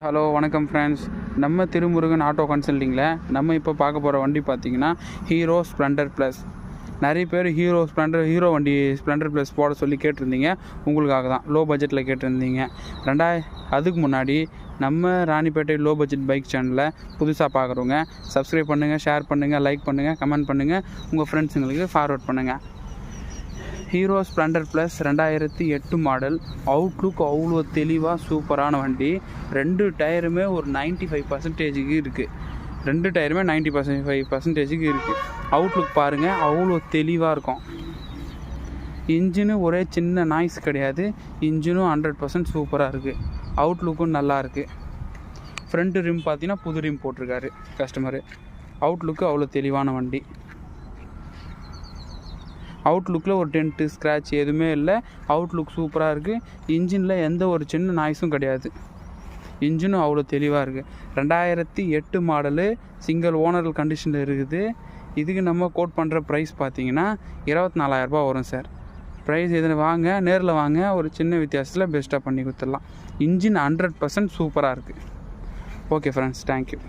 Hello வணக்கம் friends. நம்ம Thirumurugan auto கன்சல்ட்டிங்கில் நம்ம இப்போ பார்க்க போகிற வண்டி பார்த்திங்கன்னா ஹீரோ ஸ்ப்ளெண்டர் ப்ளஸ். நிறைய பேர் ஹீரோ வண்டி ஸ்ப்ளெண்டர் ப்ளஸ் போட சொல்லி கேட்டிருந்தீங்க. உங்களுக்காக தான் லோ பட்ஜெட்டில் கேட்டிருந்தீங்க. அதுக்கு முன்னாடி நம்ம ராணிப்பேட்டை லோ பட்ஜெட் பைக் சேனலில் புதுசாக பார்க்குறவங்க சப்ஸ்கிரைப் பண்ணுங்கள், ஷேர் பண்ணுங்கள், லைக் பண்ணுங்கள், கமெண்ட் பண்ணுங்கள், உங்கள் ஃப்ரெண்ட்ஸுங்களுக்கு ஃபார்வர்ட் பண்ணுங்கள். Hero Splendor plus 2008 model. Outlook அவ்வளோ தெளிவாக சூப்பரான வண்டி. 2 டயருமே ஒரு 95% இருக்குது. 2 டயருமே 95% இருக்குது. அவுட்லுக் பாருங்கள், அவ்வளோ தெளிவாக இருக்கும். இன்ஜினு ஒரே சின்ன நாய்ஸ் கிடையாது. இன்ஜினும் 100% சூப்பராக இருக்குது. அவுட்லுக்கும் நல்லா இருக்குது. ஃப்ரண்ட் ரிம் பார்த்தீங்கன்னா புது ரிம் போட்டிருக்காரு கஸ்டமரு. அவுட்லுக்கு அவ்வளோ தெளிவான வண்டி. அவுட்லுக்கில் ஒரு டென்ட்டு ஸ்க்ராட்ச் எதுவுமே இல்லை. அவுட்லுக் சூப்பராக இருக்குது. இன்ஜினில் எந்த ஒரு சின்ன நாய்ஸும் கிடையாது. இன்ஜினும் அவ்வளோ தெளிவாக இருக்குது. 2008 மாடலு, சிங்கிள் ஓனர் கண்டிஷனில் இருக்குது. இதுக்கு நம்ம கோட் பண்ணுற ப்ரைஸ் பார்த்தீங்கன்னா 24,000 வரும் சார். ப்ரைஸ் எதுன்னு வாங்க, நேரில் வாங்க, ஒரு சின்ன வித்தியாசத்தில் பெஸ்ட்டாக பண்ணி கொடுத்துடலாம். இன்ஜின் 100% சூப்பராக இருக்குது. Okay friends, thank you.